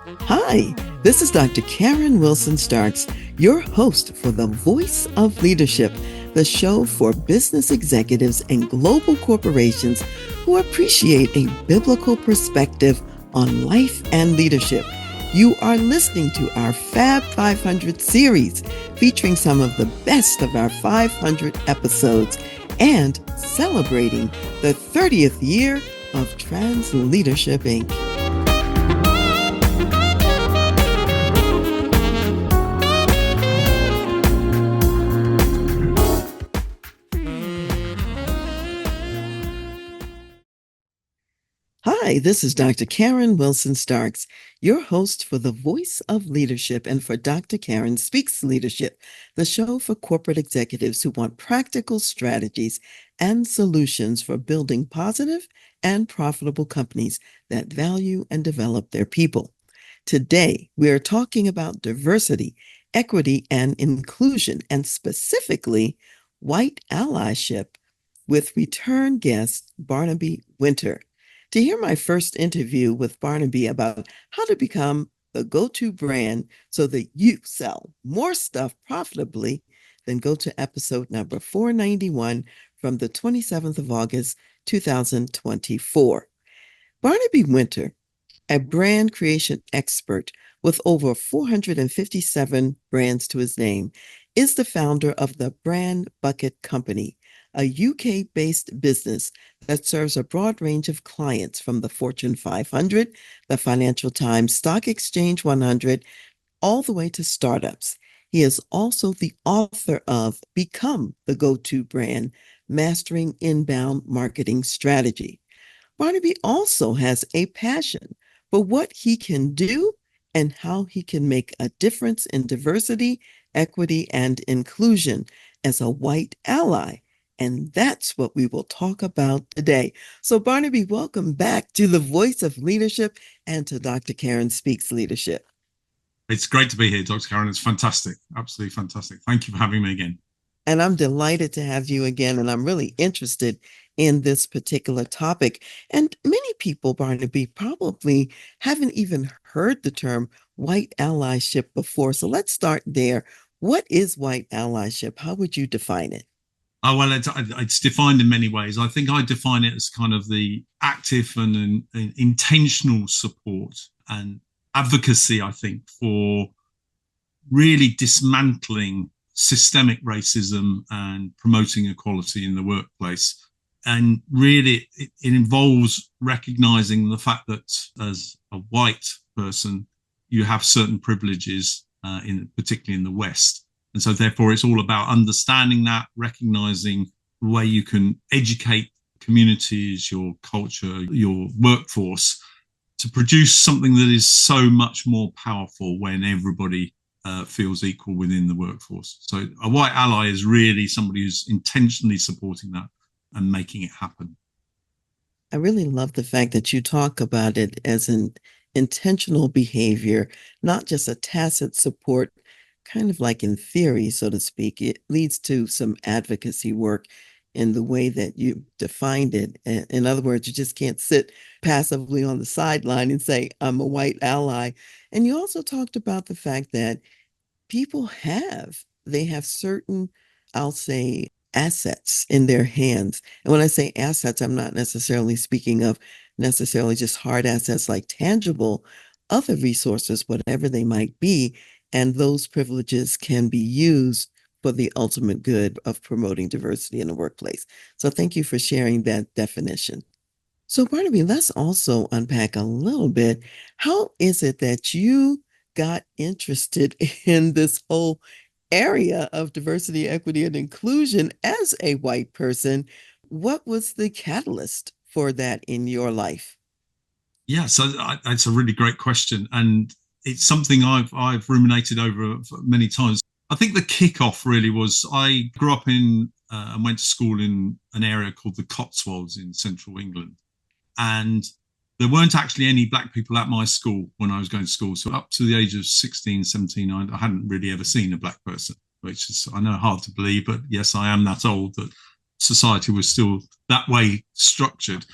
Hi, this is Dr. Karen Wilson Starks, your host for The Voice of Leadership, the show for business executives and global corporations who appreciate a biblical perspective on life and leadership. You are listening to our Fab 500 series featuring some of the best of our 500 episodes and celebrating the 30th year of Trans Leadership Inc. Hi, this is Dr. Karen Wilson Starks, your host for The Voice of Leadership and for Dr. Karen Speaks Leadership, the show for corporate executives who want practical strategies and solutions for building positive and profitable companies that value and develop their people. Today, we are talking about diversity, equity, and inclusion, and specifically white allyship with return guest Barnaby Wynter. To hear my first interview with Barnaby about how to become the go-to brand so that you sell more stuff profitably, then go to episode number 491 from the 27th of August, 2024. Barnaby Wynter, a brand creation expert with over 457 brands to his name, is the founder of the Brand Bucket Company, a UK-based business that serves a broad range of clients from the Fortune 500, the Financial Times Stock Exchange 100, all the way to startups. He is also the author of Become the Go-To Brand, Mastering Inbound Marketing Strategy. Barnaby also has a passion for what he can do and how he can make a difference in diversity, equity, and inclusion as a white ally. And that's what we will talk about today. So, Barnaby, welcome back to the Voice of Leadership and to Dr. Karen Speaks Leadership. It's great to be here, Dr. Karen. It's fantastic. Absolutely fantastic. Thank you for having me again. And I'm delighted to have you again. And I'm really interested in this particular topic. And many people, Barnaby, probably haven't even heard the term white allyship before. So let's start there. What is white allyship? How would you define it? Oh, well, it's defined in many ways. I think I define it as kind of the active and intentional support and advocacy, I think, for really dismantling systemic racism and promoting equality in the workplace. And really, it involves recognizing the fact that as a white person, you have certain privileges, particularly in the West. And so therefore, it's all about understanding that, recognizing the way you can educate communities, your culture, your workforce to produce something that is so much more powerful when everybody feels equal within the workforce. So a white ally is really somebody who's intentionally supporting that and making it happen. I really love the fact that you talk about it as an intentional behavior, not just a tacit support, kind of like in theory, so to speak. It leads to some advocacy work in the way that you defined it. In other words, you just can't sit passively on the sideline and say, I'm a white ally. And you also talked about the fact that they have certain, I'll say, assets in their hands. And when I say assets, I'm not necessarily speaking of necessarily just hard assets like tangible, other resources, whatever they might be. And those privileges can be used for the ultimate good of promoting diversity in the workplace. So thank you for sharing that definition. So, Barnaby, let's also unpack a little bit. How is it that you got interested in this whole area of diversity, equity, and inclusion as a white person? What was the catalyst for that in your life? Yeah, so it's a really great question, and it's something I've ruminated over many times. I think the kickoff really was I grew up in and went to school in an area called the Cotswolds in central England, and there weren't actually any black people at my school when I was going to school. So up to the age of 16, 17, I hadn't really ever seen a black person, which is, I know, hard to believe, but yes, I am that old, that society was still that way structured.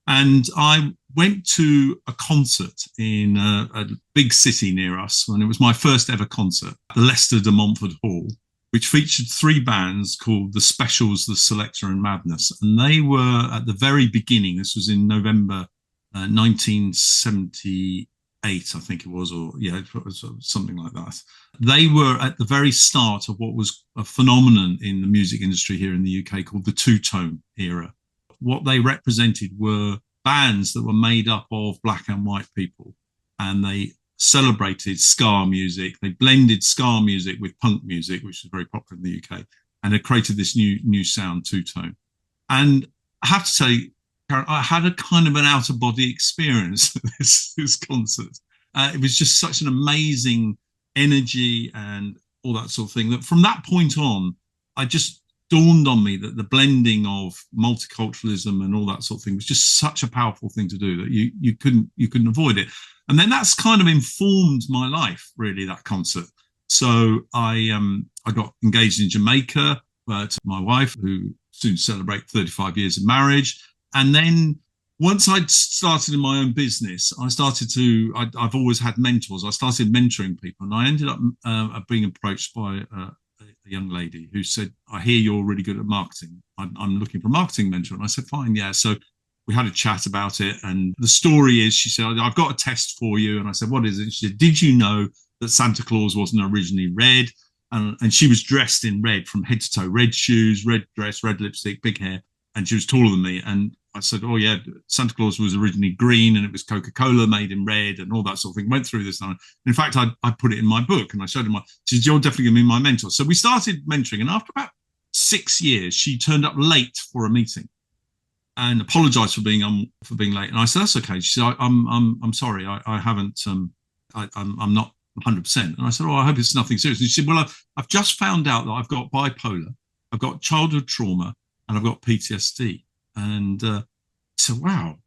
And I went to a concert in a big city near us, and it was my first ever concert, the Leicester de Montfort Hall, which featured three bands called The Specials, The Selector, and Madness. And they were at the very beginning, this was in November 1978, I think it was, or yeah, it was something like that. They were at the very start of what was a phenomenon in the music industry here in the UK called the two-tone era. What they represented were bands that were made up of black and white people, and they celebrated ska music. They blended ska music with punk music, which was very popular in the UK, and had created this new sound, two-tone. And I have to say, Karen, I had a kind of an out-of-body experience at this concert. It was just such an amazing energy and all that sort of thing that from that point on, I just dawned on me that the blending of multiculturalism and all that sort of thing was just such a powerful thing to do that you couldn't avoid it. And then that's kind of informed my life, really, that concert. So I got engaged in Jamaica to my wife, who soon celebrate 35 years of marriage. And then once I'd started in my own business, I've always had mentors. I started mentoring people, and I ended up being approached by a young lady who said, I hear you're really good at marketing. I'm looking for a marketing mentor. And I said, fine, yeah. So we had a chat about it. And the story is, she said, I've got a test for you. And I said, what is it? She said, did you know that Santa Claus wasn't originally red? And she was dressed in red from head to toe, red shoes, red dress, red lipstick, big hair. And she was taller than me. And I said, oh, yeah, Santa Claus was originally green, and it was Coca-Cola made in red and all that sort of thing. Went through this. And in fact, I put it in my book, and I showed her she said, you're definitely going to be my mentor. So we started mentoring. And after about 6 years, she turned up late for a meeting and apologized for being late. And I said, that's okay. She said, I'm sorry. I haven't, I'm not 100%. And I said, oh, I hope it's nothing serious. And she said, well, I've just found out that I've got bipolar, I've got childhood trauma, and I've got PTSD. And I said, wow,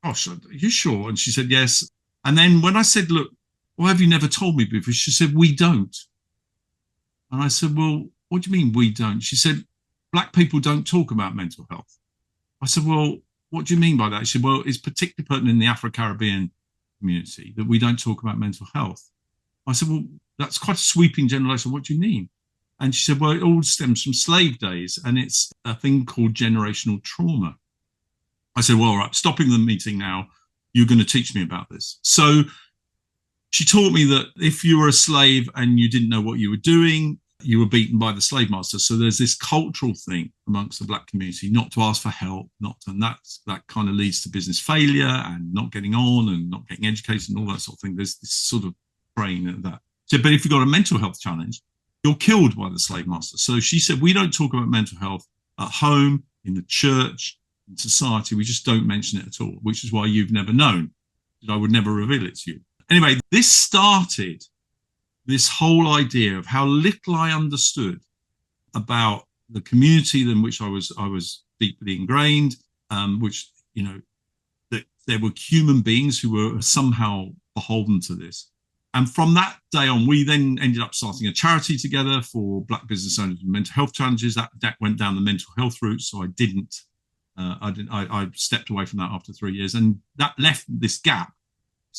gosh, are you sure? And she said, yes. And then when I said, look, why have you never told me before? She said, we don't. And I said, well, what do you mean we don't? She said, black people don't talk about mental health. I said, well, what do you mean by that? She said, well, it's particularly pertinent in the Afro-Caribbean community that we don't talk about mental health. I said, well, that's quite a sweeping generalization. What do you mean? And she said, well, it all stems from slave days, and it's a thing called generational trauma. I said, well, all right, stopping the meeting now. You're going to teach me about this. So she taught me that if you were a slave and you didn't know what you were doing, you were beaten by the slave master. So there's this cultural thing amongst the black community not to ask for help, and that kind of leads to business failure and not getting on and not getting educated and all that sort of thing. There's this sort of brain of that. So, but if you've got a mental health challenge, you're killed by the slave master. So she said, we don't talk about mental health at home, in the church, in society. We just don't mention it at all, which is why you've never known. I would never reveal it to you. Anyway, this started this whole idea of how little I understood about the community in which I was deeply ingrained, which, that there were human beings who were somehow beholden to this. And from that day on, we then ended up starting a charity together for black business owners with mental health challenges. That went down the mental health route, so I stepped away from that after 3 years, and that left this gap.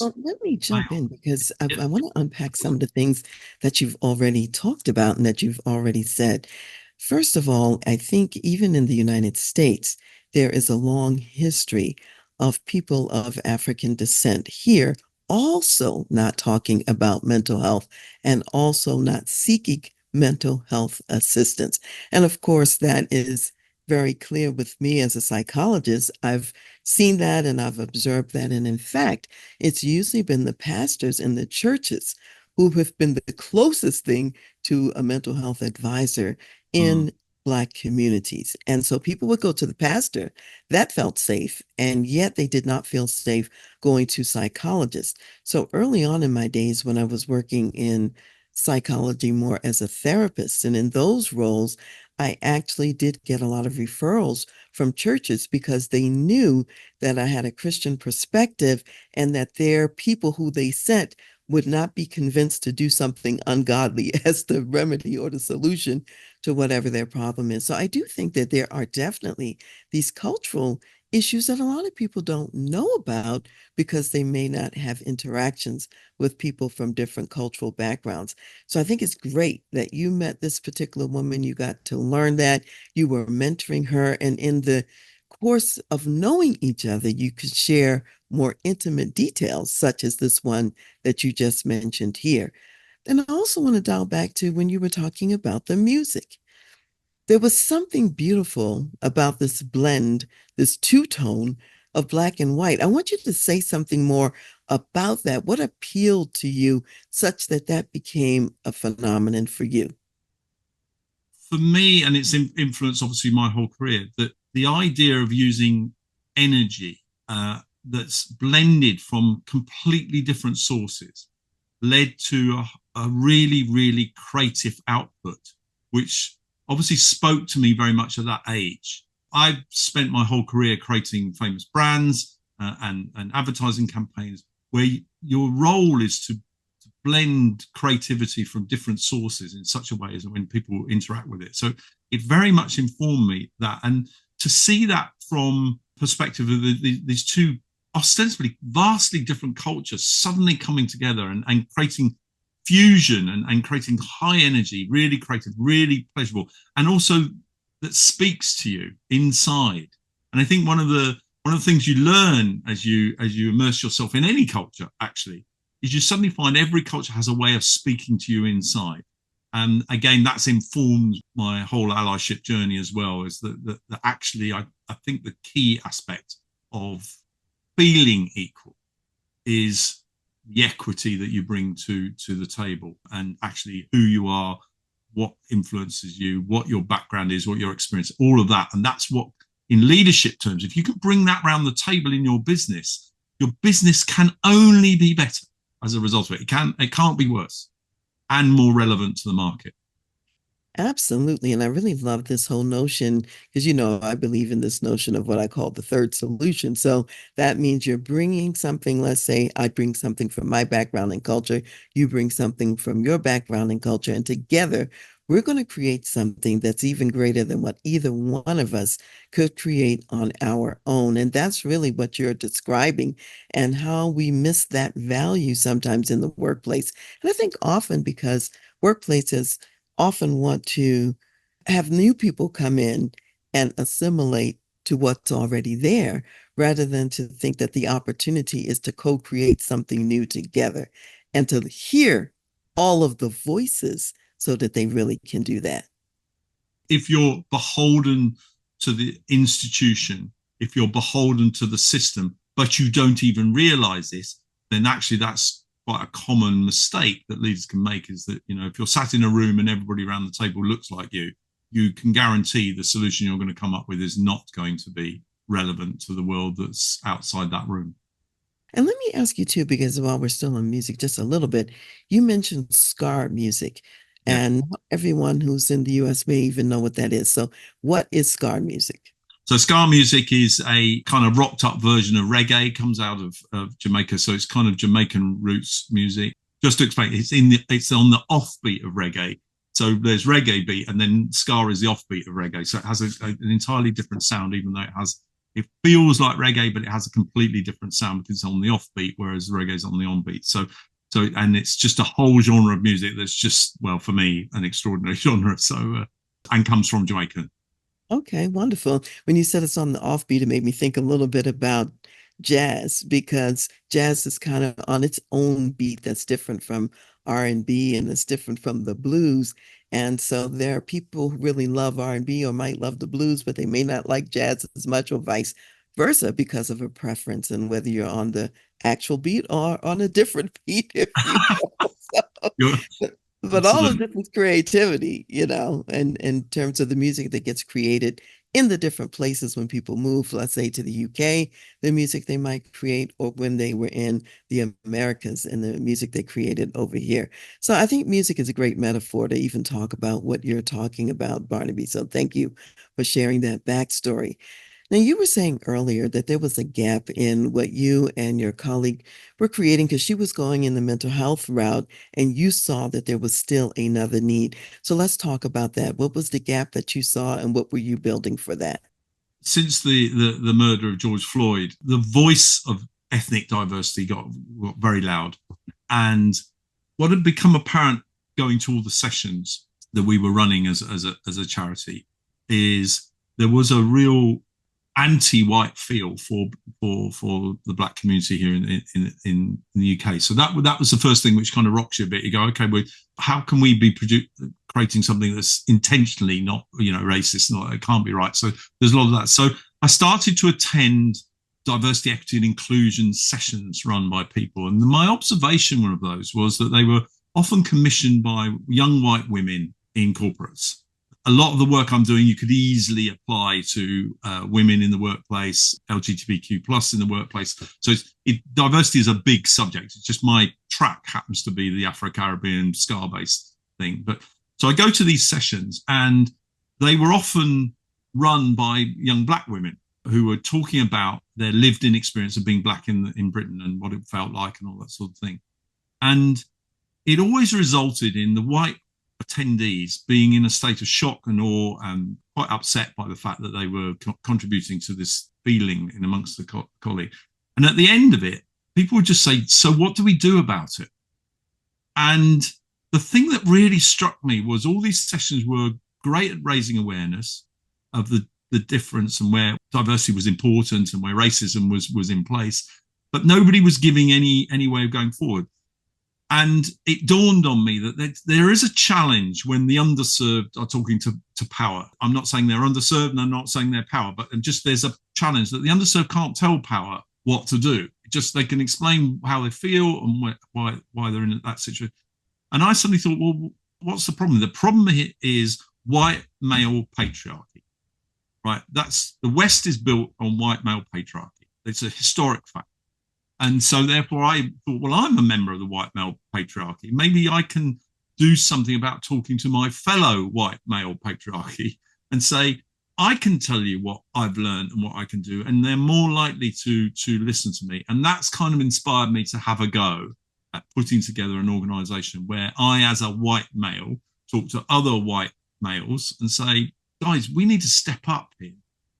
Well, let me jump in because I want to unpack some of the things that you've already talked about and that you've already said. First of all, I think even in the United States, there is a long history of people of African descent here also not talking about mental health and also not seeking mental health assistance. And of course, that is very clear with me as a psychologist. I've seen that and I've observed that. And in fact, it's usually been the pastors in the churches who have been the closest thing to a mental health advisor in Black communities. And so people would go to the pastor that felt safe, and yet they did not feel safe going to psychologists. So early on in my days when I was working in psychology more as a therapist, and in those roles, I actually did get a lot of referrals from churches because they knew that I had a Christian perspective and that their people who they sent would not be convinced to do something ungodly as the remedy or the solution to whatever their problem is. So I do think that there are definitely these cultural issues that a lot of people don't know about because they may not have interactions with people from different cultural backgrounds. So I think it's great that you met this particular woman, you got to learn that, you were mentoring her, and in the course of knowing each other, you could share more intimate details, such as this one that you just mentioned here. And I also want to dial back to when you were talking about the music. There was something beautiful about this blend, this two tone of black and white. I want you to say something more about that. What appealed to you such that that became a phenomenon for you? For me, and it's influenced obviously my whole career, that the idea of using energy that's blended from completely different sources led to a really, really creative output, which obviously spoke to me very much at that age. I've spent my whole career creating famous brands and advertising campaigns where your role is to blend creativity from different sources in such a way as when people interact with it. So it very much informed me that, and to see that from perspective of these two ostensibly vastly different cultures suddenly coming together and creating fusion and creating high energy, really creative, really pleasurable, and also that speaks to you inside. And I think one of the things you learn as you immerse yourself in any culture actually is you suddenly find every culture has a way of speaking to you inside. And again, that's informed my whole allyship journey as well. Is that actually I think the key aspect of feeling equal is the equity that you bring to the table, and actually who you are, what influences you, what your background is, what your experience, all of that. And that's what, in leadership terms, if you can bring that around the table in your business can only be better as a result of it. It can't be worse and more relevant to the market. Absolutely. And I really love this whole notion because, I believe in this notion of what I call the third solution. So that means you're bringing something, let's say I bring something from my background and culture, you bring something from your background and culture, and together we're going to create something that's even greater than what either one of us could create on our own. And that's really what you're describing and how we miss that value sometimes in the workplace. And I think often because workplaces often want to have new people come in and assimilate to what's already there rather than to think that the opportunity is to co-create something new together and to hear all of the voices so that they really can do that. If you're beholden to the institution, if you're beholden to the system, but you don't even realize this, then actually that's quite a common mistake that leaders can make. Is that, if you're sat in a room and everybody around the table looks like you can guarantee the solution you're going to come up with is not going to be relevant to the world that's outside that room. And let me ask you too, because while we're still on music, just a little bit, you mentioned ska music, Yeah. and not everyone who's in the US may even know what that is. So, what is ska music? So ska music is a kind of rocked up version of reggae. It comes out of Jamaica, so it's kind of Jamaican roots music. Just to explain, it's on the offbeat of reggae. So there's reggae beat, and then ska is the offbeat of reggae. So it has an entirely different sound, even though it feels like reggae, but it has a completely different sound because it's on the offbeat, whereas reggae is on the onbeat. And it's just a whole genre of music that's just, well, for me, an extraordinary genre. And comes from Jamaica. Okay, wonderful. When you said it's on the offbeat, it made me think a little bit about jazz because jazz is kind of on its own beat that's different from R&B and it's different from the blues. And so there are people who really love R&B or might love the blues, but they may not like jazz as much or vice versa because of a preference and whether you're on the actual beat or on a different beat, if you will. You're, But all of absolutely. this is creativity, and in terms of the music that gets created in the different places when people move, let's say to the UK, the music they might create, or when they were in the Americas and the music they created over here. So I think music is a great metaphor to even talk about what you're talking about, Barnaby. So thank you for sharing that backstory. Now, you were saying earlier that there was a gap in what you and your colleague were creating because she was going in the mental health route and you saw that there was still another need. So let's talk about that. What was the gap that you saw and what were you building for that? since the murder of George Floyd, the voice of ethnic diversity got very loud. And what had become apparent going to all the sessions that we were running as a charity is there was a real anti-white feel for the black community here in the UK. So that was the first thing which kind of rocks you a bit. You go, okay, well, how can we be creating something that's intentionally not, racist? Not, it can't be right. So there's a lot of that. So I started to attend diversity, equity, and inclusion sessions run by people, and my observation one of those was that they were often commissioned by young white women in corporates. A lot of the work I'm doing, you could easily apply to women in the workplace, LGBTQ plus in the workplace. So diversity is a big subject. It's just my track happens to be the Afro-Caribbean SCAR-based thing. But so I go to these sessions, and they were often run by young black women who were talking about their lived-in experience of being black in Britain and what it felt like and all that sort of thing. And it always resulted in the white attendees being in a state of shock and awe and quite upset by the fact that they were contributing to this feeling in amongst the colleague. And at the end of it, people would just say, so what do we do about it? And the thing that really struck me was all these sessions were great at raising awareness of the difference and where diversity was important and where racism was in place, but nobody was giving any way of going forward. And it dawned on me that there is a challenge when the underserved are talking to power. I'm not saying they're underserved and I'm not saying they're power, but just there's a challenge that the underserved can't tell power what to do. Just they can explain how they feel and why they're in that situation. And I suddenly thought, well, what's the problem? The problem is white male patriarchy, right? The West is built on white male patriarchy. It's a historic fact. And so therefore I thought, well, I'm a member of the white male patriarchy. Maybe I can do something about talking to my fellow white male patriarchy and say, I can tell you what I've learned and what I can do. And they're more likely to listen to me. And that's kind of inspired me to have a go at putting together an organization where I, as a white male, talk to other white males and say, guys, we need to step up here.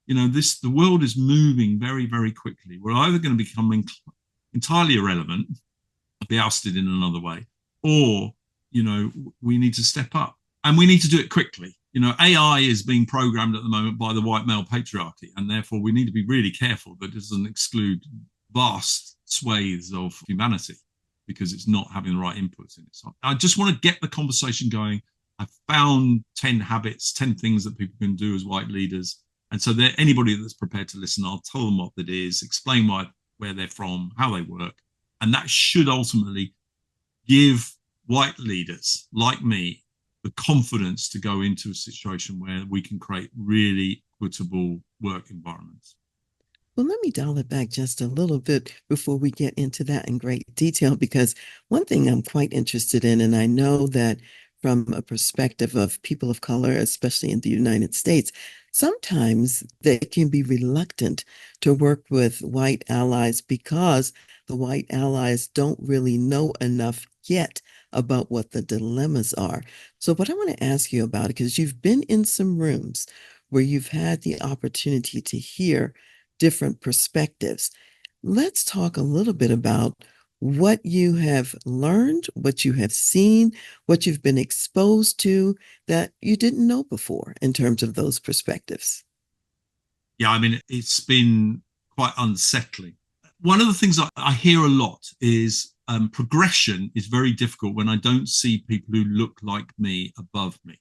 The world is moving very, very quickly. We're either going to become entirely irrelevant, be ousted in another way, or we need to step up, and we need to do it quickly. AI is being programmed at the moment by the white male patriarchy, and therefore we need to be really careful that it doesn't exclude vast swathes of humanity because it's not having the right inputs in it. So I just want to get the conversation going. I've found 10 habits, 10 things that people can do as white leaders, and so anybody that's prepared to listen, I'll tell them what it is, explain where they're from, how they work. And that should ultimately give white leaders like me the confidence to go into a situation where we can create really equitable work environments. Well, let me dial it back just a little bit before we get into that in great detail, because one thing I'm quite interested in, and I know that from a perspective of people of color, especially in the United States, sometimes they can be reluctant to work with white allies because the white allies don't really know enough yet about what the dilemmas are. So what I want to ask you about, because you've been in some rooms where you've had the opportunity to hear different perspectives. Let's talk a little bit about what you have learned, what you have seen, what you've been exposed to that you didn't know before in terms of those perspectives. Yeah, I mean, it's been quite unsettling. One of the things I hear a lot is progression is very difficult when I don't see people who look like me above me.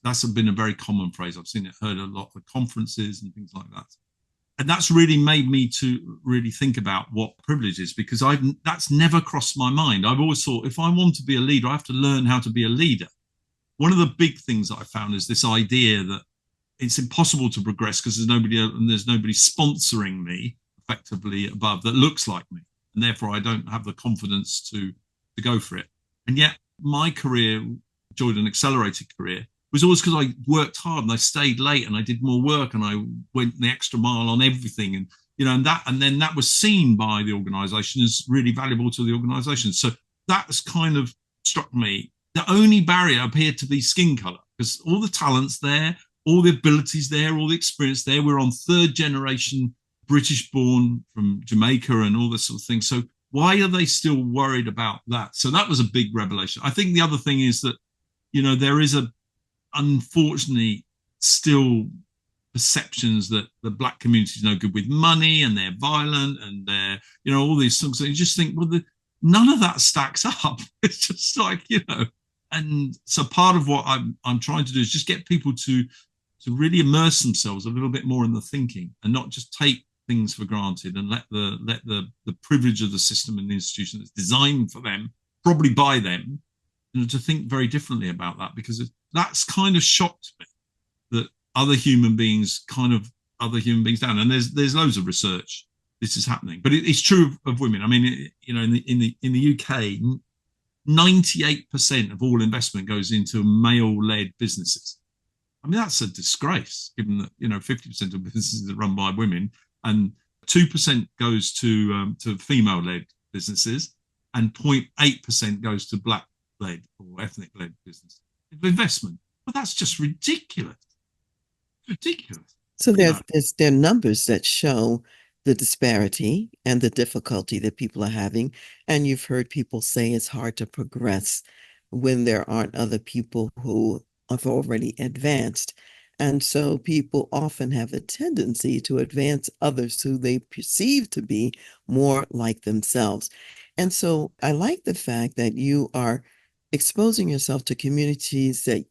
That's been a very common phrase. I've seen it heard a lot at conferences and things like that. And that's really made me to really think about what privilege is, because that's never crossed my mind. I've always thought if I want to be a leader, I have to learn how to be a leader. One of the big things that I found is this idea that it's impossible to progress because there's nobody sponsoring me effectively above that looks like me, and therefore I don't have the confidence to go for it. And yet my career, enjoyed an accelerated career, was always because I worked hard and I stayed late and I did more work and I went the extra mile on everything. And, and then that was seen by the organization as really valuable to the organization. So that's kind of struck me. The only barrier appeared to be skin color, because all the talent's there, all the abilities there, all the experience there. We're on third generation British born from Jamaica and all this sort of thing. So why are they still worried about that? So that was a big revelation. I think the other thing is that, there is unfortunately still perceptions that the black community is no good with money and they're violent and they're, all these things. So you just think, well, none of that stacks up. It's just like, and so part of what I'm trying to do is just get people to really immerse themselves a little bit more in the thinking and not just take things for granted and let the privilege of the system and the institution that's designed for them, probably by them, to think very differently about that, because that's kind of shocked me that other human beings down. And there's loads of research this is happening, but it's true of women. I mean, in the UK, 98% of all investment goes into male-led businesses. I mean, that's a disgrace, given that 50% of businesses are run by women, and 2% goes to female-led businesses, and 0.8% goes to black-led or ethnic-led business investment. But that's just ridiculous. Ridiculous. So there are numbers that show the disparity and the difficulty that people are having. And you've heard people say it's hard to progress when there aren't other people who have already advanced. And so people often have a tendency to advance others who they perceive to be more like themselves. And so I like the fact that you are exposing yourself to communities that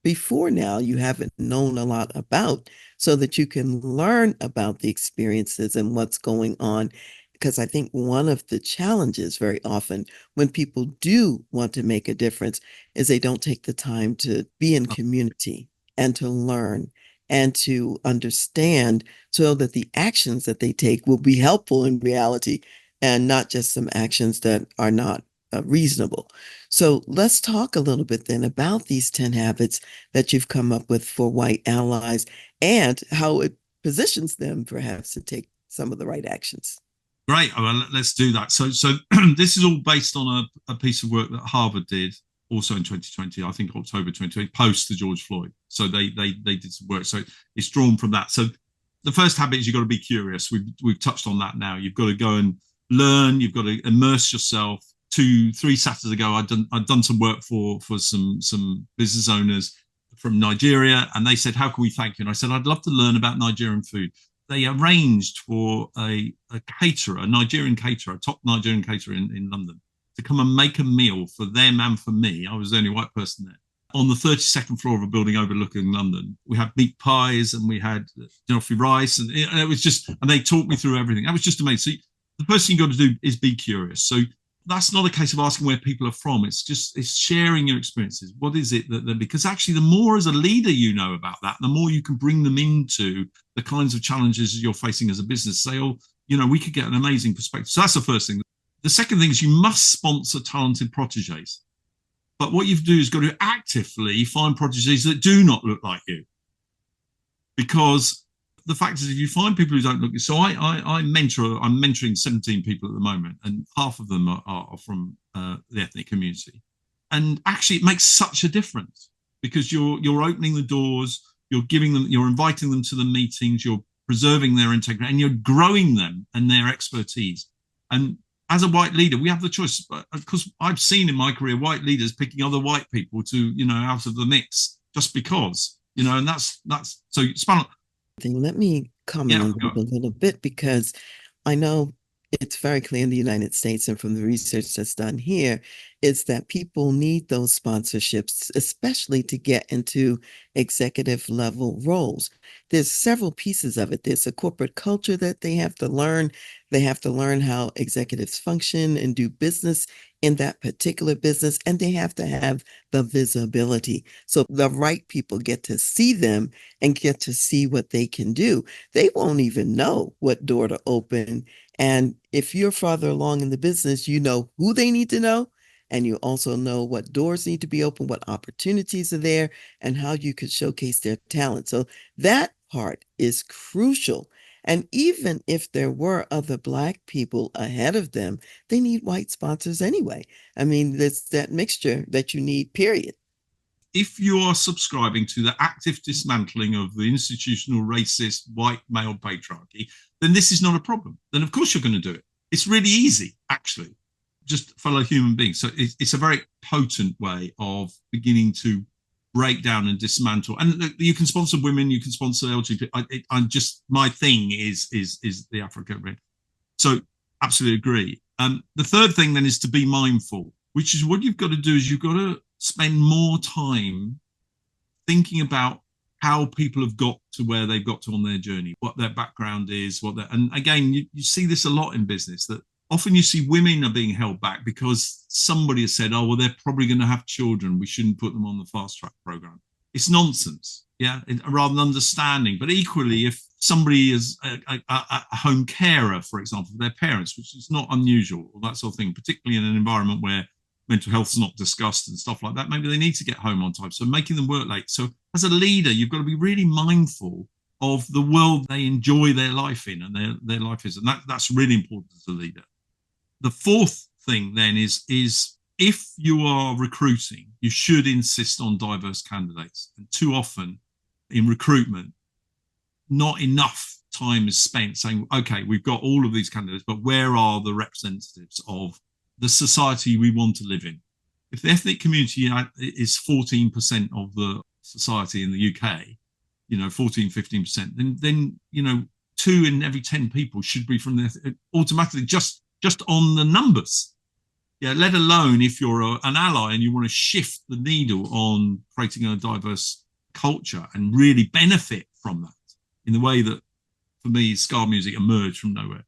before now you haven't known a lot about, so that you can learn about the experiences and what's going on. Because I think one of the challenges very often when people do want to make a difference is they don't take the time to be in community and to learn and to understand, so that the actions that they take will be helpful in reality and not just some actions that are not reasonable. So let's talk a little bit then about these 10 habits that you've come up with for white allies and how it positions them perhaps to take some of the right actions. Great. Well, let's do that. So this is all based on a piece of work that Harvard did also in 2020, I think October 2020, post the George Floyd. So they did some work. So it's drawn from that. So the first habit is you've got to be curious. We've touched on that now. You've got to go and learn. You've got to immerse yourself. 2-3 Saturdays ago, I'd done some work for some business owners from Nigeria, and they said, "How can we thank you?" And I said, "I'd love to learn about Nigerian food." They arranged for a caterer, a Nigerian caterer, a top Nigerian caterer in London, to come and make a meal for them and for me. I was the only white person there. On the 32nd floor of a building overlooking London, we had meat pies and we had jollof rice, and it was just, and they taught me through everything. That was just amazing. So the first thing you've got to do is be curious. So that's not a case of asking where people are from. It's sharing your experiences. What is it because actually the more as a leader you know about that, the more you can bring them into the kinds of challenges you're facing as a business. Say, oh, we could get an amazing perspective. So that's the first thing. The second thing is you must sponsor talented proteges. But what you do is got to actively find proteges that do not look like you. Because the fact is, if you find people who don't look, so I'm mentoring 17 people at the moment, and half of them are from the ethnic community. And actually, it makes such a difference because you're opening the doors, you're inviting them to the meetings, you're preserving their integrity, and you're growing them and their expertise. And as a white leader, we have the choice, because I've seen in my career white leaders picking other white people to, out of the mix just because, and that's so Spanel. Let me comment on that a little bit, because I know it's very clear in the United States and from the research that's done here is that people need those sponsorships, especially to get into executive level roles. There's several pieces of it. There's a corporate culture that they have to learn. They have to learn how executives function and do business in that particular business, and they have to have the visibility. So the right people get to see them and get to see what they can do. They won't even know what door to open. And if you're farther along in the business, you know who they need to know. And you also know what doors need to be open, what opportunities are there, and how you could showcase their talent. So that part is crucial. And even if there were other Black people ahead of them, they need white sponsors anyway. I mean, there's that mixture that you need, period. if you are subscribing to the active dismantling of the institutional racist white male patriarchy, then this is not a problem. Then of course you're going to do it. It's really easy, actually, just fellow human beings. So it's a very potent way of beginning to break down and dismantle. And you can sponsor women, you can sponsor LGBT. I'm just, my thing is the Africa. So absolutely agree. The third thing then is to be mindful, which is what you've got to do is you've got to spend more time thinking about how people have got to where they've got to on their journey, what their background is, and again, you see this a lot in business, that often you see women are being held back because somebody has said, oh, well, they're probably going to have children, we shouldn't put them on the fast track program. It's nonsense, yeah, rather than understanding. But equally, if somebody is a home carer, for example, for their parents, which is not unusual, or that sort of thing, particularly in an environment where mental health is not discussed and stuff like that, maybe they need to get home on time, so making them work late. So as a leader, you've got to be really mindful of the world they enjoy their life in, and their life is, and that's really important as a leader. The fourth thing then is if you are recruiting, you should insist on diverse candidates. And too often in recruitment, not enough time is spent saying, okay, we've got all of these candidates, but where are the representatives of the society we want to live in? If the ethnic community is 14% of the society in the UK, 14, 15%, then 2 in every 10 people should be from the automatically just on the numbers. Yeah, let alone if you're an ally and you want to shift the needle on creating a diverse culture and really benefit from that in the way that, for me, ska music emerged from nowhere.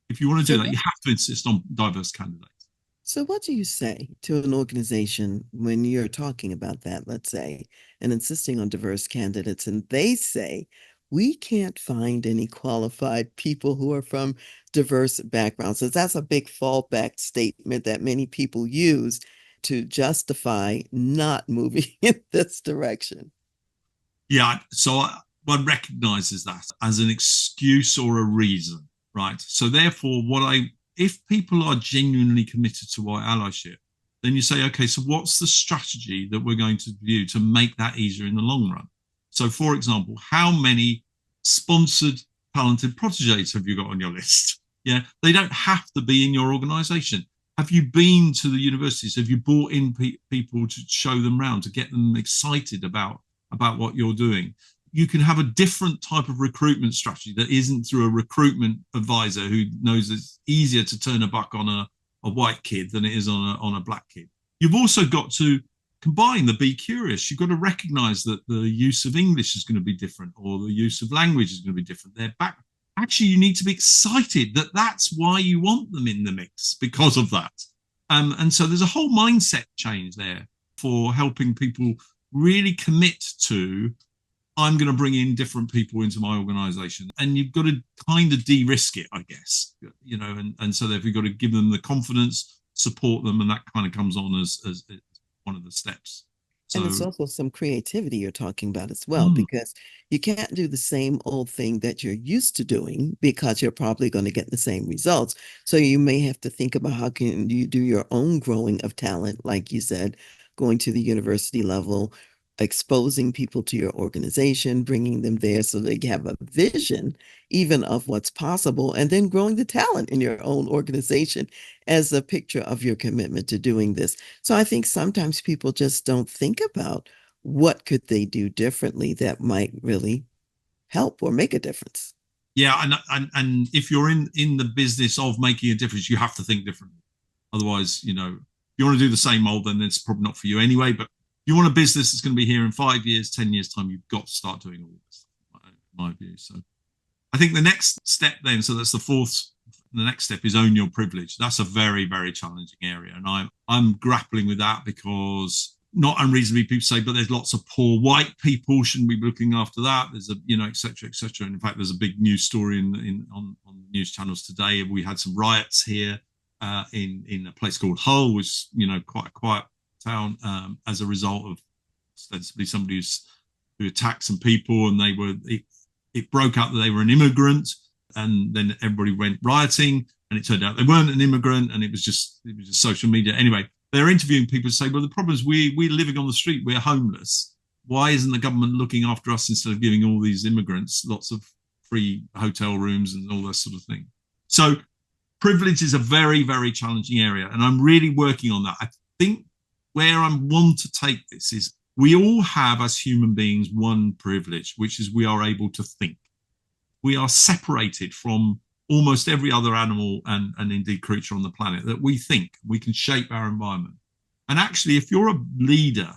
If you want to do that, you have to insist on diverse candidates. So what do you say to an organization when you're talking about that, let's say, and insisting on diverse candidates, and they say, we can't find any qualified people who are from diverse backgrounds? So that's a big fallback statement that many people use to justify not moving in this direction. Yeah, so one recognizes that as an excuse or a reason, right? So therefore, if people are genuinely committed to white allyship, then you say, okay, so what's the strategy that we're going to view to make that easier in the long run? So, for example, how many sponsored talented proteges have you got on your list? Yeah, they don't have to be in your organization. Have you been to the universities? Have you brought in people to show them around, to get them excited about what you're doing? You can have a different type of recruitment strategy that isn't through a recruitment advisor who knows it's easier to turn a buck on a white kid than it is on a black kid. You've also got to combine the be curious. You've got to recognize that the use of English is going to be different, or the use of language is going to be different. Actually, you need to be excited that that's why you want them in the mix, because of that. And so there's a whole mindset change there for helping people really commit to, I'm going to bring in different people into my organization. And you've got to kind of de-risk it, I guess, and so therefore you've got to give them the confidence, support them, and that kind of comes on as one of the steps. And it's also some creativity you're talking about as well, because you can't do the same old thing that you're used to doing, because you're probably going to get the same results. So you may have to think about how can you do your own growing of talent, like you said, going to the university level, exposing people to your organization, bringing them there so they have a vision even of what's possible, and then growing the talent in your own organization as a picture of your commitment to doing this. So I think sometimes people just don't think about what could they do differently that might really help or make a difference. Yeah, and if you're in the business of making a difference, you have to think differently. Otherwise, if you want to do the same old, then it's probably not for you anyway. But you want a business that's going to be here in 5 years, 10 years time, you've got to start doing all this stuff, in my view. So I think the next step then, so that's the next step is own your privilege. That's a very, very challenging area. And I'm grappling with that, because not unreasonably people say, but there's lots of poor white people, shouldn't we be looking after that? There's et cetera, et cetera. And in fact, there's a big news story on the news channels today. We had some riots here in a place called Hull, which, quite a quiet town, as a result of ostensibly somebody who attacked some people, and it broke out that they were an immigrant, and then everybody went rioting, and it turned out they weren't an immigrant, and it was just social media. Anyway, they're interviewing people to say, well, the problem is we're living on the street, we're homeless. Why isn't the government looking after us instead of giving all these immigrants lots of free hotel rooms and all that sort of thing? So privilege is a very, very challenging area, and I'm really working on that. I think where I want to take this is we all have, as human beings, one privilege, which is we are able to think. We are separated from almost every other animal and indeed creature on the planet, that we think we can shape our environment. And actually, if you're a leader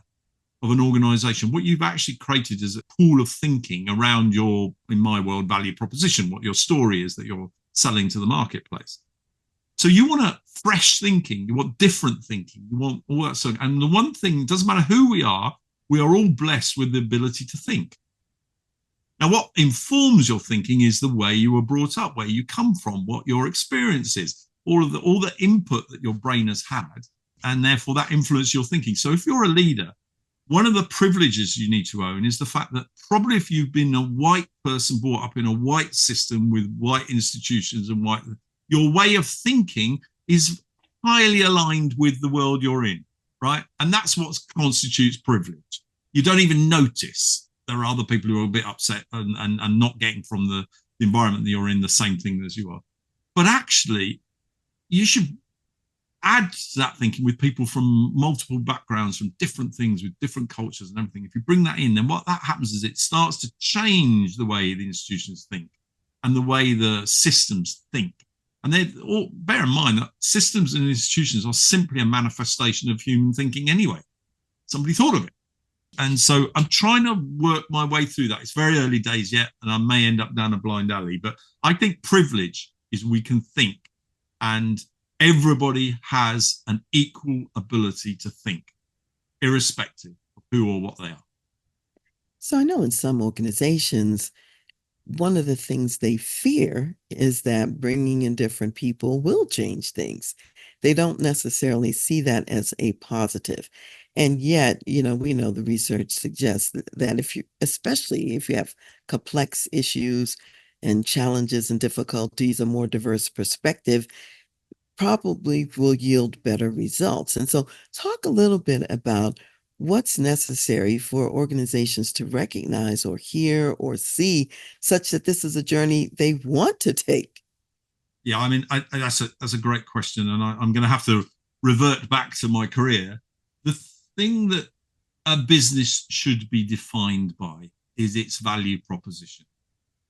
of an organization, what you've actually created is a pool of thinking around your, in my world, value proposition, what your story is that you're selling to the marketplace. So you want a fresh thinking, you want different thinking, you want all that stuff. And the one thing, it doesn't matter who we are all blessed with the ability to think. Now, what informs your thinking is the way you were brought up, where you come from, what your experience is, all the input that your brain has had, and therefore that influences your thinking. So if you're a leader, one of the privileges you need to own is the fact that probably if you've been a white person brought up in a white system with white institutions and white, your way of thinking is highly aligned with the world you're in, right? And that's what constitutes privilege. You don't even notice there are other people who are a bit upset and not getting from the environment that you're in the same thing as you are. But actually, you should add to that thinking with people from multiple backgrounds, from different things, with different cultures and everything. If you bring that in, then what that happens is it starts to change the way the institutions think and the way the systems think. And they all bear in mind that systems and institutions are simply a manifestation of human thinking anyway. Somebody thought of it. And so I'm trying to work my way through that. It's very early days yet, and I may end up down a blind alley. But I think privilege is we can think, and everybody has an equal ability to think, irrespective of who or what they are. So I know in some organizations, one of the things they fear is that bringing in different people will change things. They don't necessarily see that as a positive. And yet, we know the research suggests that if you, especially if you have complex issues and challenges and difficulties, a more diverse perspective probably will yield better results. And so, talk a little bit about what's necessary for organizations to recognize or hear or see such that this is a journey they want to take. Yeah, I mean, that's a great question, and I'm going to have to revert back to my career. The thing that a business should be defined by is its value proposition,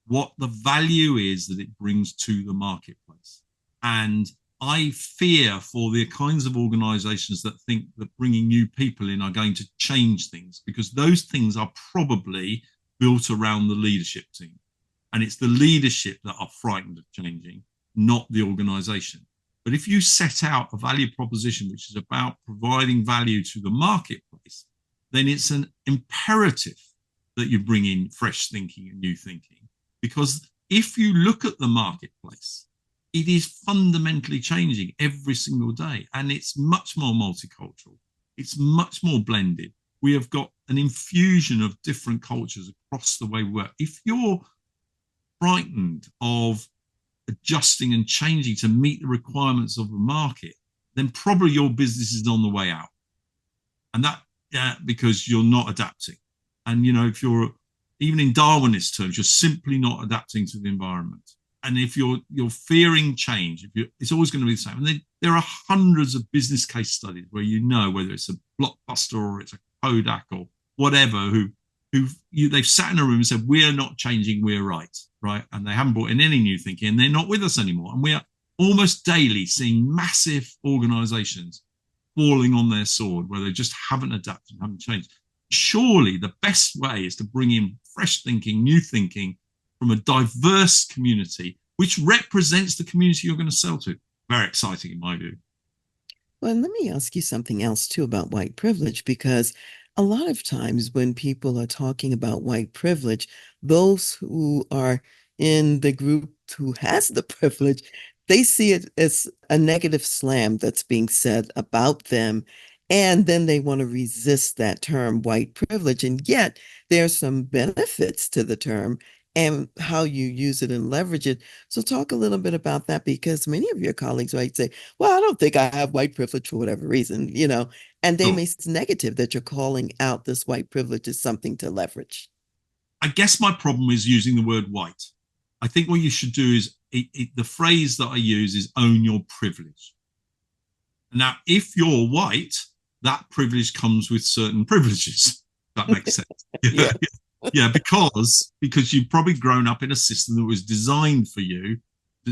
what the value is that it brings to the marketplace. And I fear for the kinds of organizations that think that bringing new people in are going to change things, because those things are probably built around the leadership team. And it's the leadership that are frightened of changing, not the organization. But if you set out a value proposition which is about providing value to the marketplace, then it's an imperative that you bring in fresh thinking and new thinking. Because if you look at the marketplace, it is fundamentally changing every single day, and it's much more multicultural. It's much more blended. We have got an infusion of different cultures across the way we work. If you're frightened of adjusting and changing to meet the requirements of the market, then probably your business is on the way out. And that, because you're not adapting. And, if you're, even in Darwinist terms, you're simply not adapting to the environment. And if you're fearing change, it's always going to be the same. And there are hundreds of business case studies where whether it's a Blockbuster or it's a Kodak or whatever, they've sat in a room and said, we're not changing, we're right? And they haven't brought in any new thinking, and they're not with us anymore. And we are almost daily seeing massive organizations falling on their sword where they just haven't adapted, haven't changed. Surely the best way is to bring in fresh thinking, new thinking from a diverse community, which represents the community you're going to sell to. Very exciting in my view. Well, let me ask you something else too about white privilege, because a lot of times when people are talking about white privilege, those who are in the group who has the privilege, they see it as a negative slam that's being said about them. And then they want to resist that term white privilege. And yet there are some benefits to the term. and how you use it and leverage it. So talk a little bit about that, because many of your colleagues might say, well, I don't think I have white privilege for whatever reason, and they Sure. may say it's negative that you're calling out this white privilege as something to leverage. I guess my problem is using the word white. I think what you should do is the phrase that I use is own your privilege. Now, if you're white, that privilege comes with certain privileges. That makes sense. Yeah. Yeah, because you've probably grown up in a system that was designed for you,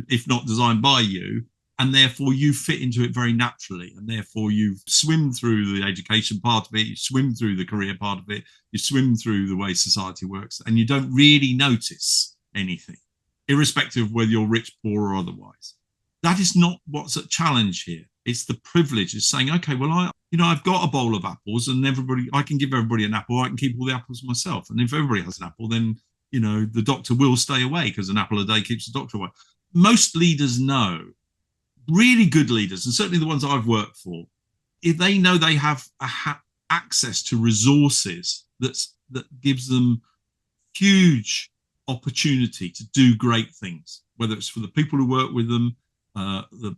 if not designed by you, and therefore you fit into it very naturally, and therefore you swim through the education part of it, you swim through the career part of it, you swim through the way society works, and you don't really notice anything, irrespective of whether you're rich, poor, or otherwise. That is not what's at challenge here. It's the privilege. It's saying, okay, well, I've got a bowl of apples, and I can give everybody an apple. I can keep all the apples myself. And if everybody has an apple, then the doctor will stay away, because an apple a day keeps the doctor away. Most leaders know, really good leaders, and certainly the ones I've worked for, if they know they have access to resources that gives them huge opportunity to do great things, whether it's for the people who work with them, the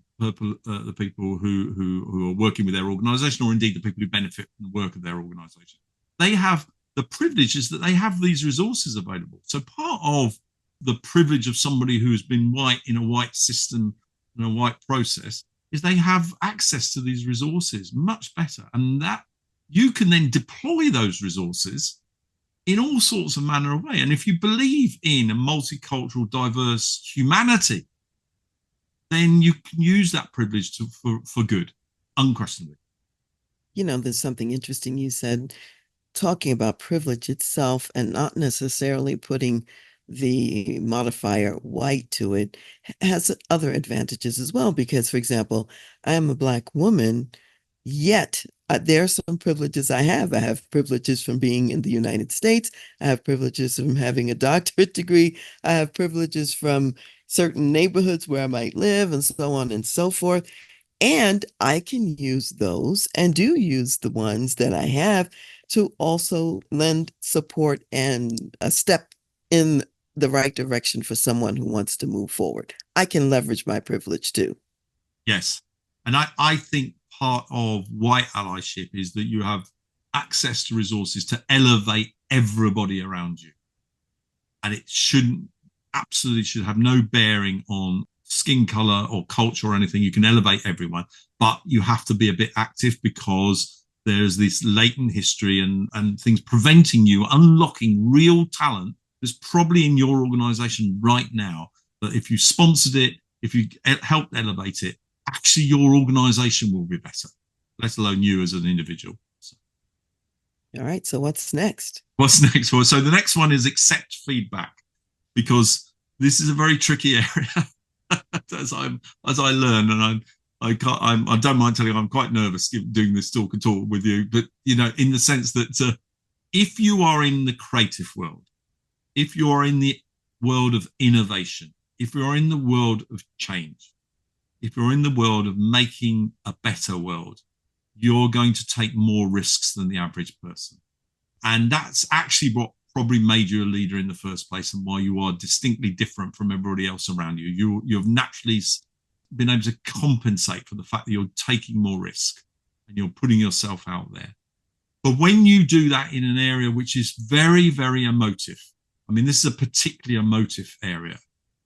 people who are working with their organisation, or indeed the people who benefit from the work of their organisation. They have the privilege is that they have these resources available. So part of the privilege of somebody who has been white in a white system and a white process is they have access to these resources much better, and that you can then deploy those resources in all sorts of manner of way. And if you believe in a multicultural, diverse humanity, then you can use that privilege for good, unquestionably. There's something interesting you said, talking about privilege itself and not necessarily putting the modifier white to it has other advantages as well. Because, for example, I am a Black woman, yet there are some privileges I have. I have privileges from being in the United States. I have privileges from having a doctorate degree. I have privileges from certain neighborhoods where I might live, and so on and so forth. And I can use those, and do use the ones that I have, to also lend support and a step in the right direction for someone who wants to move forward. I can leverage my privilege too. Yes. And I think part of white allyship is that you have access to resources to elevate everybody around you. And it absolutely should have no bearing on skin color or culture or anything. You can elevate everyone, but you have to be a bit active, because there's this latent history and things preventing you unlocking real talent that's probably in your organization right now. But if you sponsored it, if you helped elevate it, actually your organization will be better, let alone you as an individual. So. All right. So what's next? What's next? Well, so the next one is accept feedback, because this is a very tricky area as I learn, and I don't mind telling you, I'm quite nervous doing this talk and talk with you, but in the sense that if you are in the creative world, if you are in the world of innovation, if you're in the world of change, if you're in the world of making a better world, you're going to take more risks than the average person. And that's actually what probably made you a leader in the first place, and why you are distinctly different from everybody else around you. You've naturally been able to compensate for the fact that you're taking more risk and you're putting yourself out there. But when you do that in an area which is very, very emotive, I mean, this is a particularly emotive area,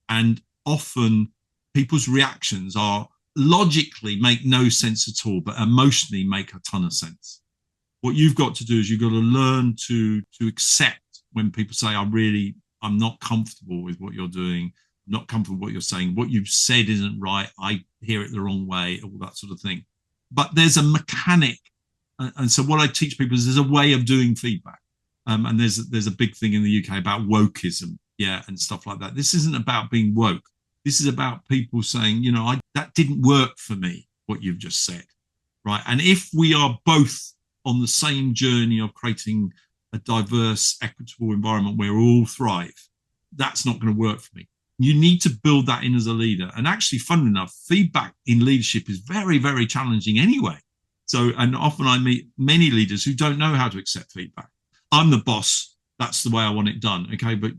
and often people's reactions are logically make no sense at all, but emotionally make a ton of sense. What you've got to do is you've got to learn to accept when people say, I'm not comfortable with what you're doing, I'm not comfortable with what you're saying, what you've said isn't right, I hear it the wrong way, all that sort of thing. But there's a mechanic. And so what I teach people is there's a way of doing feedback. And there's a big thing in the UK about wokeism, and stuff like that. This isn't about being woke. This is about people saying, that didn't work for me, what you've just said, right? And if we are both on the same journey of creating a diverse, equitable environment where we all thrive, that's not going to work for me. You need to build that in as a leader. And actually, fun enough, feedback in leadership is very, very challenging anyway. So, and often I meet many leaders who don't know how to accept feedback. I'm the boss. That's the way I want it done. Okay. But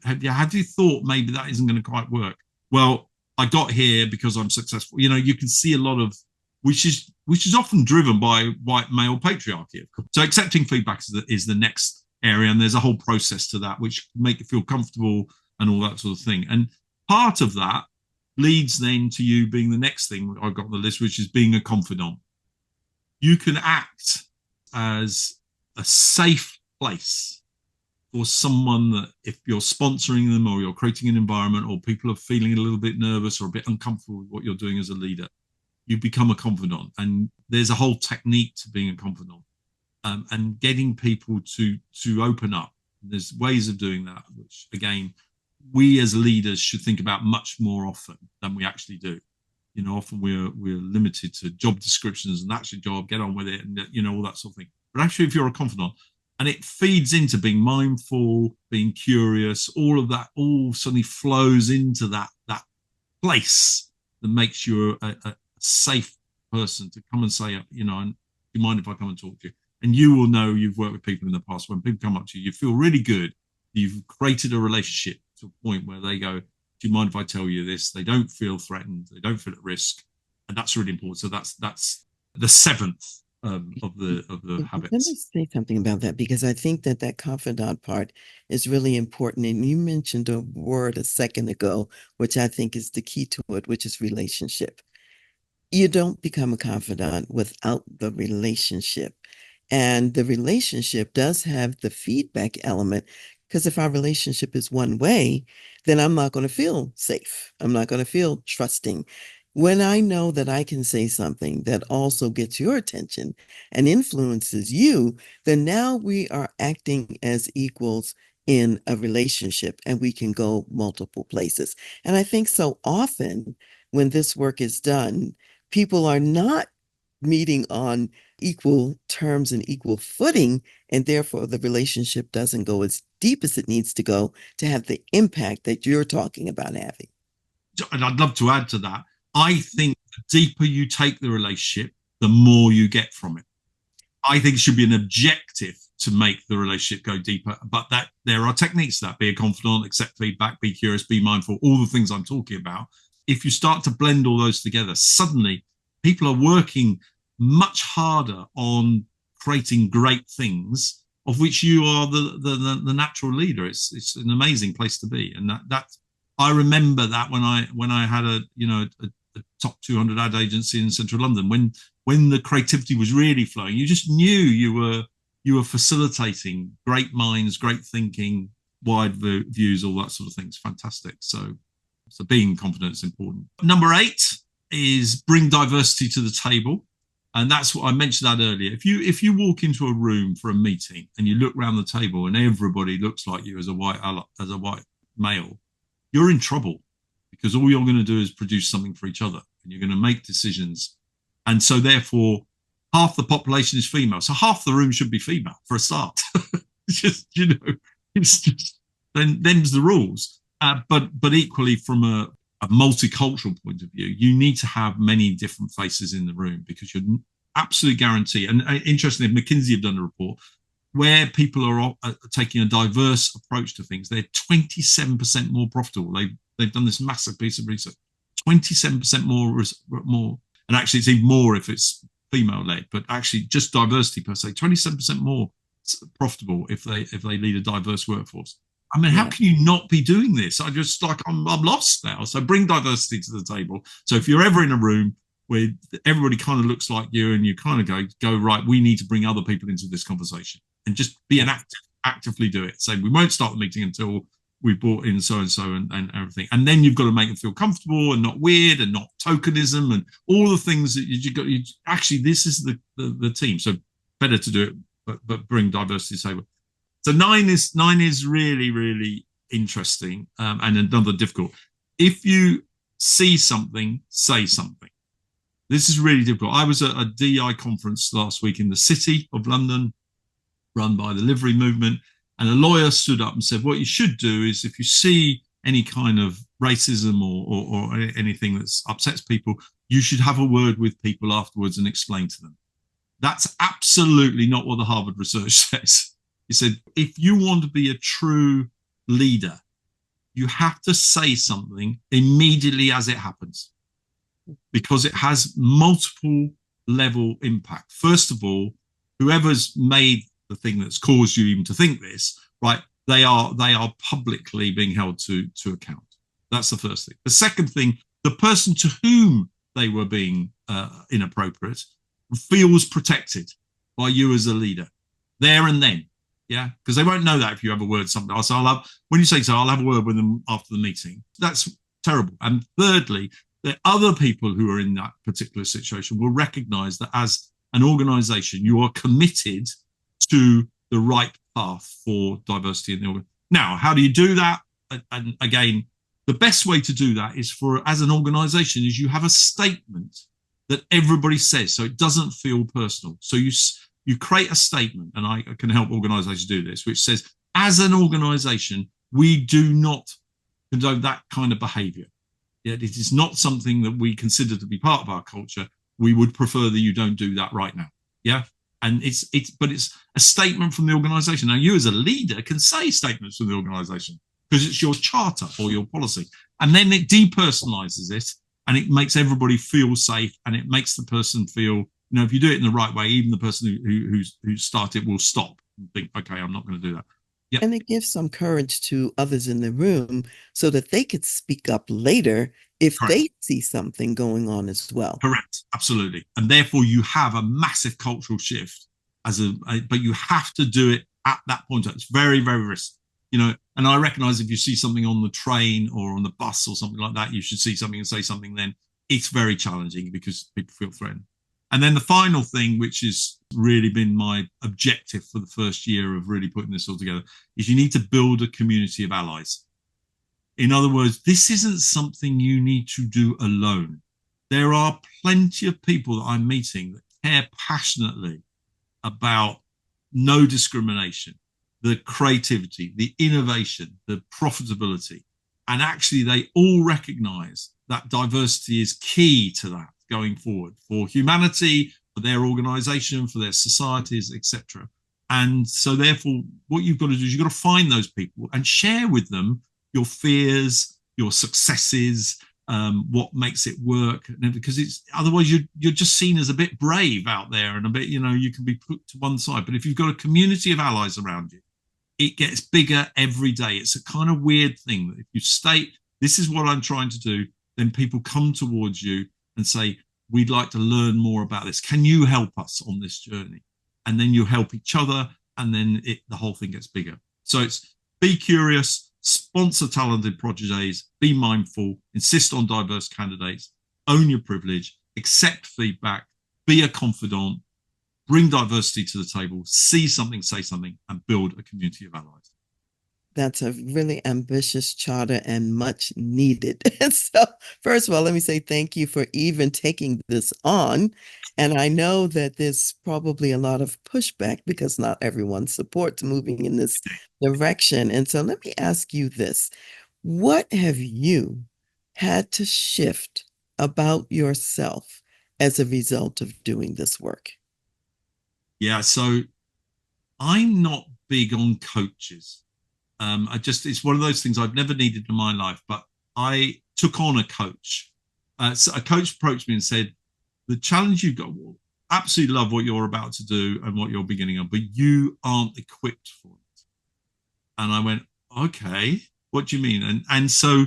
have you thought maybe that isn't going to quite work? Well, I got here because I'm successful. You can see a lot of which is often driven by white male patriarchy. So accepting feedback is the next area, and there's a whole process to that which make you feel comfortable and all that sort of thing. And part of that leads then to you being the next thing I've got on the list, which is being a confidant. You can act as a safe place for someone that if you're sponsoring them or you're creating an environment or people are feeling a little bit nervous or a bit uncomfortable with what you're doing as a leader, you become a confidant. And there's a whole technique to being a confidant, and getting people to open up. There's ways of doing that, which again, we as leaders should think about much more often than we actually do. Often we're limited to job descriptions and that's your job, get on with it, and all that sort of thing. But actually, if you're a confidant, and it feeds into being mindful, being curious, all of that all suddenly flows into that place that makes you a safe person to come and say, do you mind if I come and talk to you? And you will know you've worked with people in the past. When people come up to you, you feel really good. You've created a relationship to a point where they go, do you mind if I tell you this? They don't feel threatened. They don't feel at risk. And that's really important. So that's the seventh of the habits. Let me say something about that, because I think that confidant part is really important. And you mentioned a word a second ago, which I think is the key to it, which is relationship. You don't become a confidant without the relationship. And the relationship does have the feedback element, because if our relationship is one way, then I'm not going to feel safe. I'm not going to feel trusting. When I know that I can say something that also gets your attention and influences you, then now we are acting as equals in a relationship, and we can go multiple places. And I think so often when this work is done, people are not meeting on equal terms and equal footing, and therefore the relationship doesn't go as deep as it needs to go to have the impact that you're talking about having. And I'd love to add to that. I think the deeper you take the relationship, the more you get from it. I think it should be an objective to make the relationship go deeper, but that there are techniques to that. Be a confidant, accept feedback, be curious, be mindful, all the things I'm talking about. If you start to blend all those together, suddenly people are working much harder on creating great things, of which you are the natural leader. It's an amazing place to be, and that I remember that when I had a top 200 ad agency in central London, when the creativity was really flowing, you just knew you were facilitating great minds, great thinking, wide views, all that sort of thing. It's fantastic. So being confident is important. Number 8 is bring diversity to the table. And that's what I mentioned that earlier. If you walk into a room for a meeting and you look around the table and everybody looks like you as a white male, you're in trouble, because all you're going to do is produce something for each other, and you're going to make decisions. And so therefore, half the population is female. So half the room should be female for a start. It's just them's the rules. But equally, from a multicultural point of view, you need to have many different faces in the room, because you're absolutely guaranteed. And interestingly, McKinsey have done a report where people are taking a diverse approach to things. They're 27% more profitable. They've done this massive piece of research. 27% more, and actually it's even more if it's female-led. But actually, just diversity per se, 27% more profitable if they lead a diverse workforce. I mean, how can you not be doing this? I'm lost now. So bring diversity to the table. So if you're ever in a room where everybody kind of looks like you, and you kind of go right, we need to bring other people into this conversation, and just be an actively do it. Say, we won't start the meeting until we brought in so and so and everything. And then you've got to make them feel comfortable and not weird and not tokenism and all the things that you got. Actually, this is the team. So better to do it, but bring diversity to the table. So 9 is really, really interesting, and another difficult. If you see something, say something. This is really difficult. I was at a DEI conference last week in the city of London, run by the Livery Movement, and a lawyer stood up and said, what you should do is, if you see any kind of racism or anything that upsets people, you should have a word with people afterwards and explain to them. That's absolutely not what the Harvard research says. He said, if you want to be a true leader, you have to say something immediately as it happens, because it has multiple level impact. First of all, whoever's made the thing that's caused you even to think this, right? They are publicly being held to account. That's the first thing. The second thing, the person to whom they were being inappropriate feels protected by you as a leader there and then. Yeah, because they won't know that if you have a word something else. When you say so, I'll have a word with them after the meeting. That's terrible. And thirdly, the other people who are in that particular situation will recognize that as an organization, you are committed to the right path for diversity in the organization. Now, how do you do that? And again, the best way to do that is as an organization, is you have a statement that everybody says, so it doesn't feel personal. So you create a statement, and I can help organizations do this, which says, as an organization, we do not condone that kind of behavior. Yet it is not something that we consider to be part of our culture. We would prefer that you don't do that right now. Yeah. And it's a statement from the organization. Now, you as a leader can say statements from the organization because it's your charter or your policy. And then it depersonalizes it, and it makes everybody feel safe, and it makes the person feel, if you do it in the right way, even the person who started will stop and think, okay, I'm not going to do that. Yeah. And it gives some courage to others in the room so that they could speak up later if Correct. They see something going on as well. Correct. Absolutely. And therefore you have a massive cultural shift but you have to do it at that point. It's very, very risky. And I recognize if you see something on the train or on the bus or something like that, you should see something and say something then. It's very challenging because people feel threatened. And then the final thing, which has really been my objective for the first year of really putting this all together, is you need to build a community of allies. In other words, this isn't something you need to do alone. There are plenty of people that I'm meeting that care passionately about no discrimination, the creativity, the innovation, the profitability. And actually, they all recognize that diversity is key to that going forward for humanity, for their organization, for their societies, etc. And so therefore, what you've got to do is you've got to find those people and share with them your fears, your successes, what makes it work, because otherwise you're just seen as a bit brave out there and a bit, you can be put to one side. But if you've got a community of allies around you, it gets bigger every day. It's a kind of weird thing that if you state, this is what I'm trying to do, then people come towards you and say, we'd like to learn more about this. Can you help us on this journey? And then you help each other, and then the whole thing gets bigger. So it's be curious, sponsor talented project days, be mindful, insist on diverse candidates, own your privilege, accept feedback, be a confidant, bring diversity to the table, see something, say something, and build a community of allies. That's a really ambitious charter and much needed. And so, first of all, let me say thank you for even taking this on. And I know that there's probably a lot of pushback because not everyone supports moving in this direction. And so let me ask you this. What have you had to shift about yourself as a result of doing this work? Yeah, so I'm not big on coaches. It's one of those things I've never needed in my life, but I took on a coach. So a coach approached me and said, the challenge you've got, absolutely love what you're about to do and what you're beginning on, but you aren't equipped for it. And I went, okay, what do you mean? And so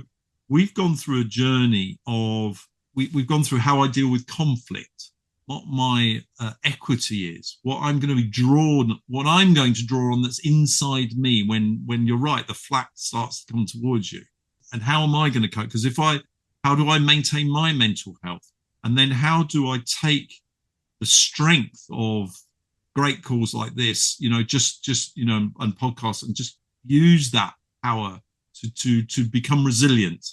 we've gone through a journey of, we've gone through how I deal with conflict, what my equity is, what I'm going to draw on that's inside me when you're right, the flat starts to come towards you. And how am I going to cope? Because how do I maintain my mental health? And then how do I take the strength of great calls like this, and podcasts, and just use that power to become resilient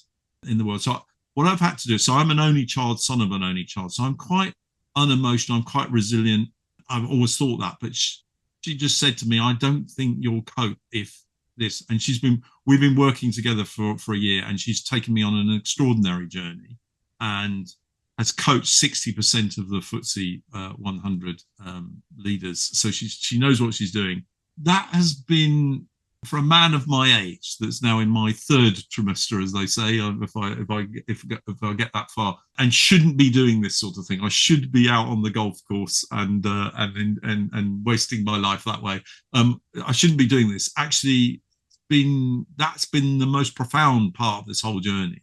in the world. So what I've had to do, so I'm an only child, son of an only child. So I'm quite unemotional, I'm quite resilient. I've always thought that, but she just said to me, I don't think you'll cope if this, and we've been working together for a year, and she's taken me on an extraordinary journey and has coached 60% of the FTSE 100 leaders. So she knows what she's doing. That has been For a man of my age, that's now in my third trimester, as they say, if I get that far, and shouldn't be doing this sort of thing. I should be out on the golf course and wasting my life that way. I shouldn't be doing this. Actually, that's been the most profound part of this whole journey.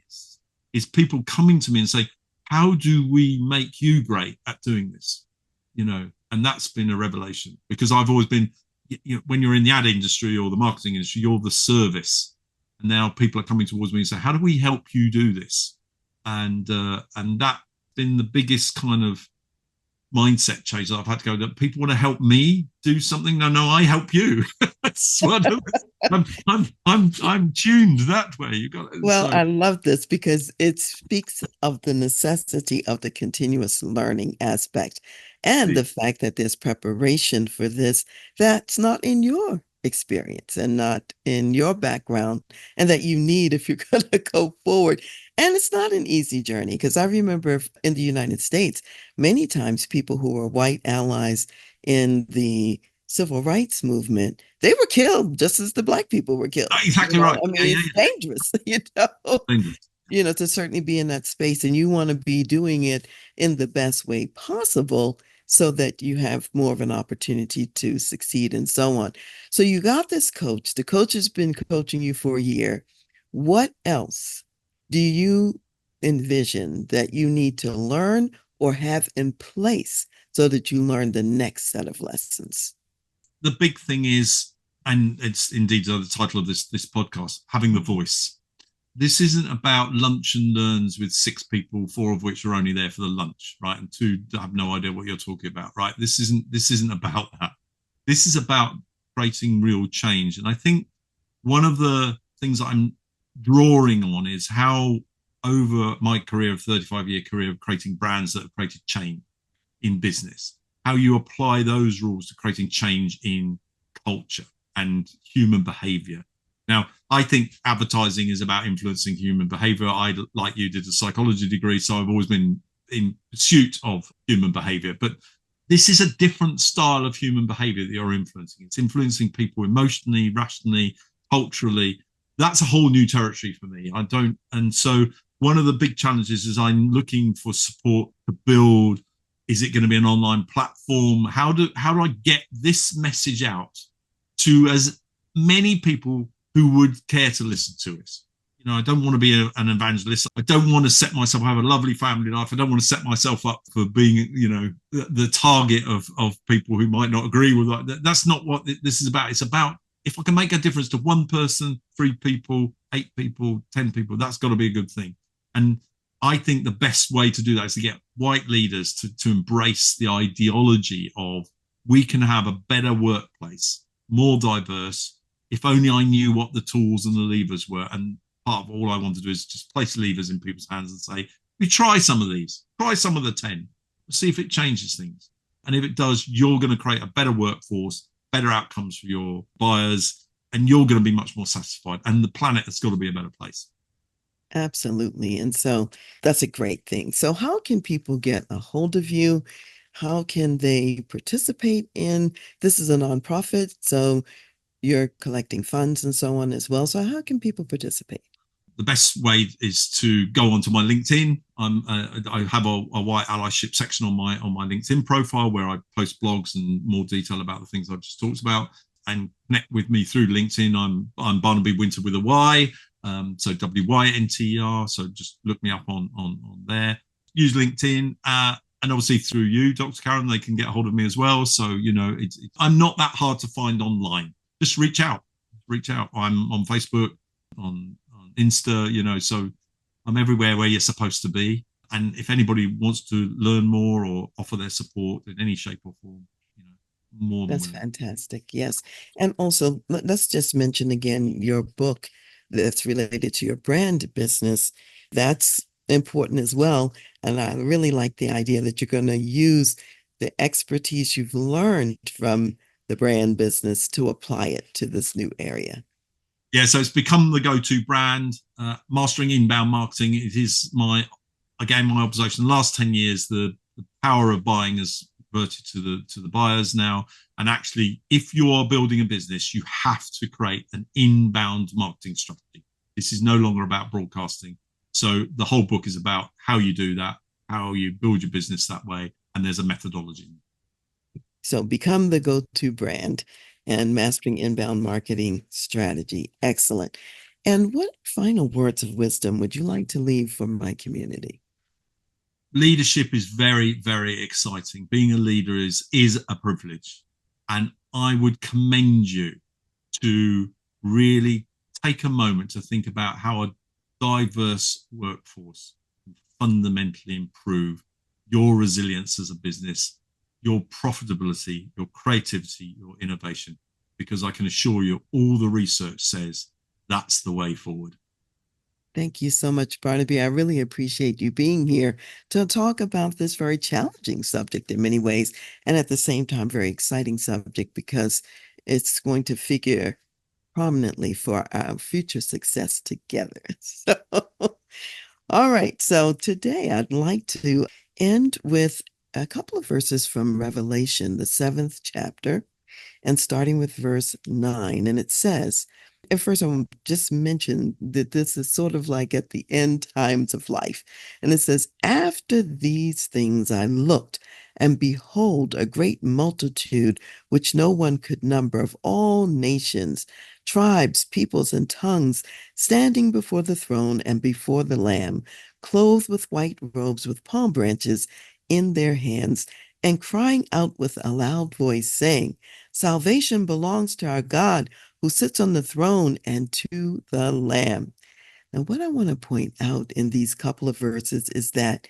Is people coming to me and say, "How do we make you great at doing this?" And that's been a revelation, because I've always been, when you're in the ad industry or the marketing industry, you're the service, and now people are coming towards me and say, "How do we help you do this?" And that's been the biggest kind of mindset change that I've had to go. That people want to help me do something. No, I help you. That's what I'm tuned that way. You got it. Well, I love this because it speaks of the necessity of the continuous learning aspect and the fact that there's preparation for this that's not in your experience and not in your background, and that you need if you're going to go forward. And it's not an easy journey, because I remember in the United States, many times people who were white allies in the civil rights movement, they were killed just as the black people were killed. Exactly right. I mean, it's dangerous, Dangerous. to certainly be in that space, and you want to be doing it in the best way possible so that you have more of an opportunity to succeed and so on. So you got this coach. The coach has been coaching you for a year. What else do you envision that you need to learn or have in place so that you learn the next set of lessons? The big thing is, and it's indeed the title of this podcast, having the voice. This isn't about lunch and learns with 6 people, 4 of which are only there for the lunch, right? And 2 have no idea what you're talking about, right? This isn't about that. This is about creating real change. And I think one of the things that I'm drawing on is how, over my career of 35-year career of creating brands that have created change in business, how you apply those rules to creating change in culture and human behavior. Now, I think advertising is about influencing human behavior. I, like you, did a psychology degree, so I've always been in pursuit of human behavior. But this is a different style of human behavior that you're influencing. It's influencing people emotionally, rationally, culturally. That's a whole new territory for me. And so one of the big challenges is I'm looking for support to build. Is it going to be an online platform? How do I get this message out to as many people who would care to listen to us? I don't want to be an evangelist. I don't want to set myself, have a lovely family life. I don't want to set myself up for being, the target of people who might not agree with that. That's not what this is about. It's about, if I can make a difference to 1 person, 3 people, 8 people, 10 people, that's got to be a good thing. And I think the best way to do that is to get white leaders to embrace the ideology of, we can have a better workplace, more diverse, if only I knew what the tools and the levers were. And part of all I want to do is just place levers in people's hands and say, we try some of these, try some of the 10, see if it changes things. And if it does, you're going to create a better workforce, better outcomes for your buyers, and you're going to be much more satisfied. And the planet has got to be a better place. Absolutely. And so that's a great thing. So how can people get a hold of you? How can they participate in, this is a nonprofit, so you're collecting funds and so on as well. So how can people participate? The best way is to go onto my LinkedIn. I have a white allyship section on my LinkedIn profile where I post blogs and more detail about the things I've just talked about, and connect with me through LinkedIn. I'm Barnaby Wynter with a Y. So WYNTER. So just look me up on there. Use LinkedIn, and obviously through you, Dr. Karen, they can get a hold of me as well. So I'm not that hard to find online. Just reach out. I'm on Facebook, on Insta. So I'm everywhere where you're supposed to be. And if anybody wants to learn more or offer their support in any shape or form, more than That's willing. fantastic. Yes. And also, let's just mention again your book that's related to your brand business. That's important as well. And I really like the idea that you're going to use the expertise you've learned from the brand business to apply it to this new area. Yeah, so it's become the go-to brand. Mastering inbound marketing, it is my observation. The last 10 years, the power of buying has converted to the buyers now. And actually, if you are building a business, you have to create an inbound marketing strategy. This is no longer about broadcasting. So the whole book is about how you do that, how you build your business that way, and there's a methodology. So become the go-to brand and mastering inbound marketing strategy. Excellent. And what final words of wisdom would you like to leave for my community? Leadership is very, very exciting. Being a leader is a privilege. And I would commend you to really take a moment to think about how a diverse workforce can fundamentally improve your resilience as a business, your profitability, your creativity, your innovation, because I can assure you all the research says that's the way forward. Thank you so much, Barnaby. I really appreciate you being here to talk about this very challenging subject in many ways, and at the same time, very exciting subject because it's going to figure prominently for our future success together. So, all right. So today I'd like to end with a couple of verses from Revelation, the 7th chapter, and starting with verse 9. And it says, at first, I will just mention that this is sort of like at the end times of life. And it says, after these things I looked, and behold, a great multitude, which no one could number, of all nations, tribes, peoples, and tongues, standing before the throne and before the Lamb, clothed with white robes, with palm branches in their hands, and crying out with a loud voice, saying, Salvation belongs to our God, who sits on the throne, and to the Lamb. Now, what I want to point out in these couple of verses is that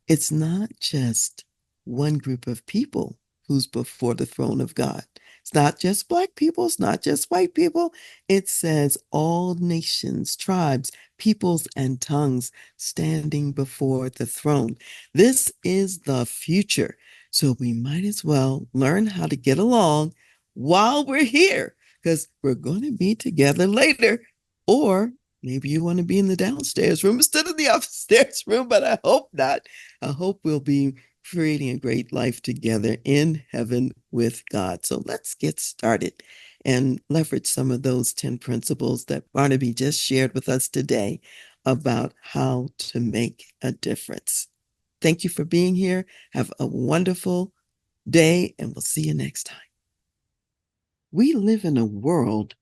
it's not just one group of people who's before the throne of God. It's not just Black people. It's not just white people. It says all nations, tribes, peoples, and tongues standing before the throne. This is the future. So we might as well learn how to get along while we're here, because we're going to be together later. Or maybe you want to be in the downstairs room instead of the upstairs room, but I hope not. I hope we'll be creating a great life together in heaven with God. So let's get started and leverage some of those 10 principles that Barnaby just shared with us today about how to make a difference. Thank you for being here. Have a wonderful day, and we'll see you next time. We live in a world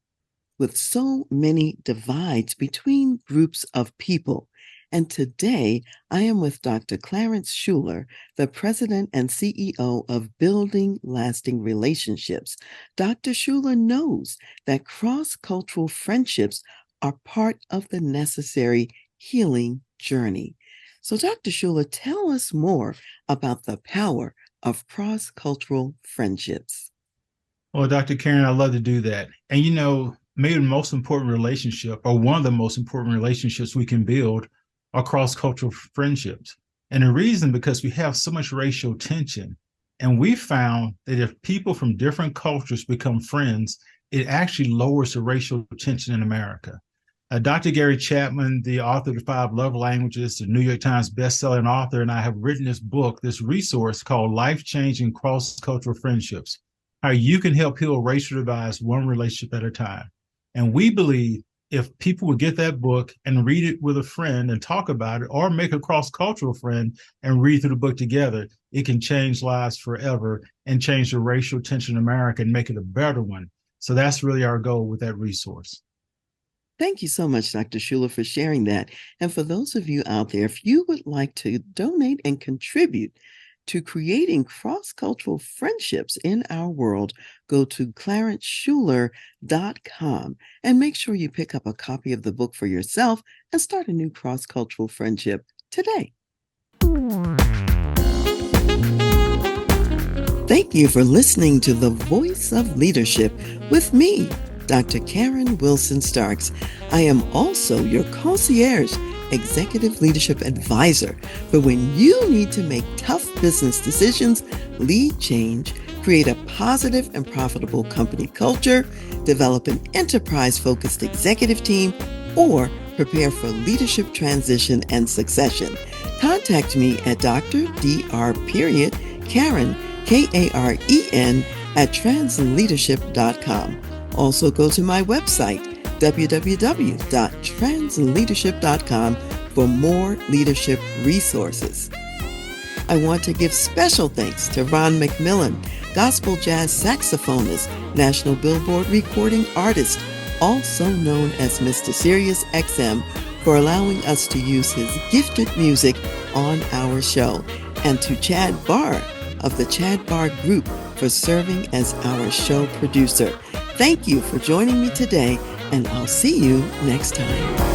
with so many divides between groups of people. And today, I am with Dr. Clarence Schuler, the president and CEO of Building Lasting Relationships. Dr. Schuler knows that cross-cultural friendships are part of the necessary healing journey. So, Dr. Schuler, tell us more about the power of cross-cultural friendships. Well, Dr. Karen, I'd love to do that. And maybe the most important relationship, or one of the most important relationships we can build, are cross-cultural friendships. And the reason, because we have so much racial tension. And we found that if people from different cultures become friends, it actually lowers the racial tension in America. Dr. Gary Chapman, the author of the 5 Love Languages, the New York Times bestselling author, and I have written this book, this resource called Life-Changing Cross-Cultural Friendships, how you can help heal racial divides one relationship at a time. And we believe if people would get that book and read it with a friend and talk about it, or make a cross-cultural friend and read through the book together, it can change lives forever and change the racial tension in America and make it a better one. So that's really our goal with that resource. Thank you so much, Dr. Schuler, for sharing that. And for those of you out there, if you would like to donate and contribute to creating cross-cultural friendships in our world, go to clarenceschuler.com and make sure you pick up a copy of the book for yourself and start a new cross-cultural friendship today. Thank you for listening to The Voice of Leadership with me, Dr. Karen Wilson Starks. I am also your concierge executive leadership advisor for when you need to make tough business decisions, lead change, create a positive and profitable company culture, develop an enterprise-focused executive team, or prepare for leadership transition and succession. Contact me at drdr.Karen Karen, Karen, at transleadership.com. Also go to my website, www.transleadership.com, for more leadership resources. I want to give special thanks to Ron McMillan, gospel jazz saxophonist, National Billboard recording artist, also known as Mr. Sirius XM, for allowing us to use his gifted music on our show, and to Chad Barr of the Chad Barr Group for serving as our show producer. Thank you for joining me today, and I'll see you next time.